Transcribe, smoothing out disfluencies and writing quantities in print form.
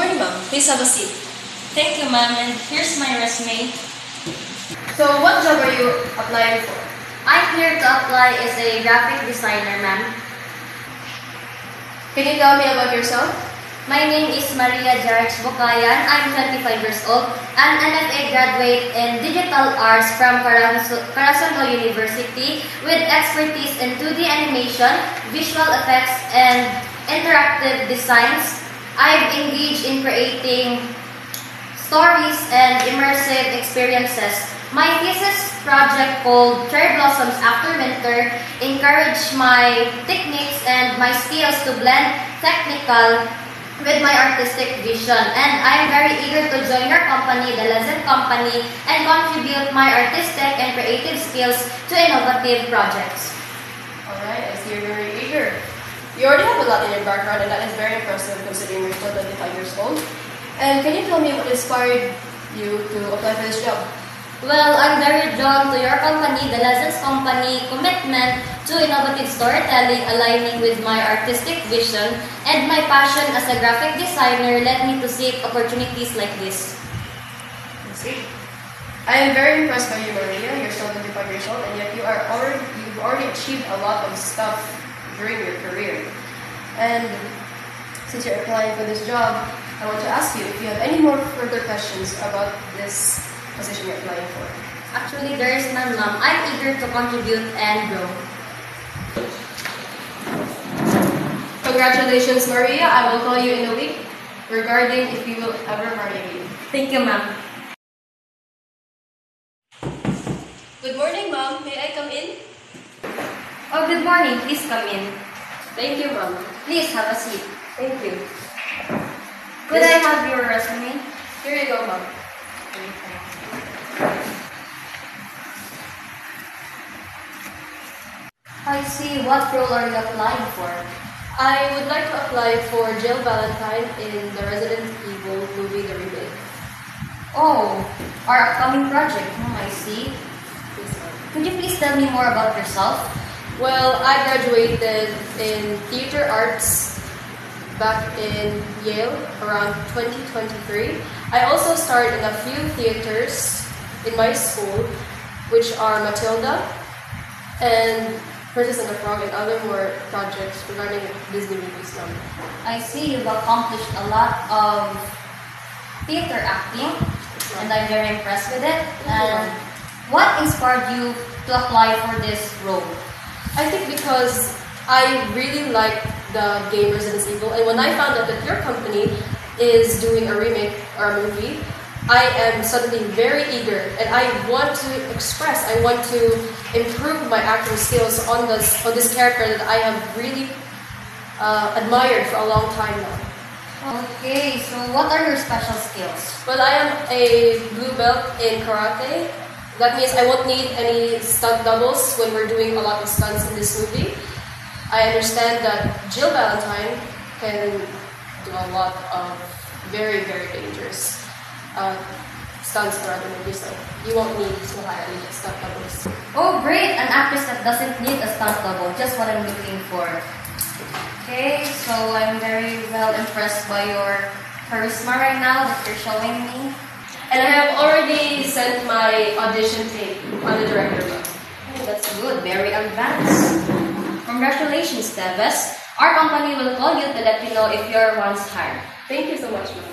morning, ma'am. Please have a seat. Thank you, ma'am, and here's my resume. So, what job are you applying for? I'm here to apply as a graphic designer, ma'am. Can you tell me about yourself? My name is Maria Jarch Bukayan. I'm 25 years old, an NFA graduate in Digital Arts from Carazuelo University with expertise in 2D animation, visual effects, and interactive designs. I've engaged in creating stories and immersive experiences. My thesis project called Cherry Blossoms After Winter encouraged my techniques and my skills to blend technical with my artistic vision. And I'm very eager to join your company, the Lazette Company, and contribute my artistic and creative skills to innovative projects. Alright, I see you're very eager. You already have a lot in your background, and that is very impressive considering you're still 25 years old. And can you tell me what inspired you to apply for this job? Well, I'm very drawn to your company, the Lazette Company, commitment to innovative storytelling aligning with my artistic vision, and my passion as a graphic designer led me to seek opportunities like this. I see. I am very impressed by you, Maria. You're still 25 years old, and yet you've already achieved a lot of stuff during your career. And since you're applying for this job, I want to ask you if you have any more further questions about this position you're applying for. Actually, there is none, ma'am. I'm eager to contribute and grow. Congratulations, Maria. I will call you in a week regarding if you will ever marry me. Thank you, ma'am. Good morning, ma'am. May I come in? Oh, good morning. Please come in. Thank you, ma'am. Please have a seat. Thank you. Could I have your resume? Here you go, ma'am. I see. What role are you applying for? I would like to apply for Jill Valentine in the Resident Evil movie, The Remake. Oh, our upcoming project. I see. Could you please tell me more about yourself? Well, I graduated in theater arts back in Yale around 2023. I also starred in a few theaters in my school, which are Matilda and Princess and the Frog, and other more projects regarding Disney movies now. I see you've accomplished a lot of theater acting, and I'm very impressed with it. And what inspired you to apply for this role? I think because I really like the game Resident Evil, and when I found out that your company is doing a remake or a movie, I am suddenly very eager, and I want to improve my acting skills on this character that I have really admired for a long time now. Okay, so what are your special skills? Well, I am a blue belt in karate. That means I won't need any stunt doubles when we're doing a lot of stunts in this movie. I understand that Jill Valentine can do a lot of very, very dangerous stunts for other movies, so you won't need to hire any stunt doubles. Oh, great! An actress that doesn't need a stunt double, just what I'm looking for. Okay, so I'm very well impressed by your charisma right now that you're showing me. And I have already sent my audition tape on the director book. Oh, that's good. Very advanced. Congratulations, Teves. Our company will call you to let you know if you're once hired. Thank you so much, ma'am.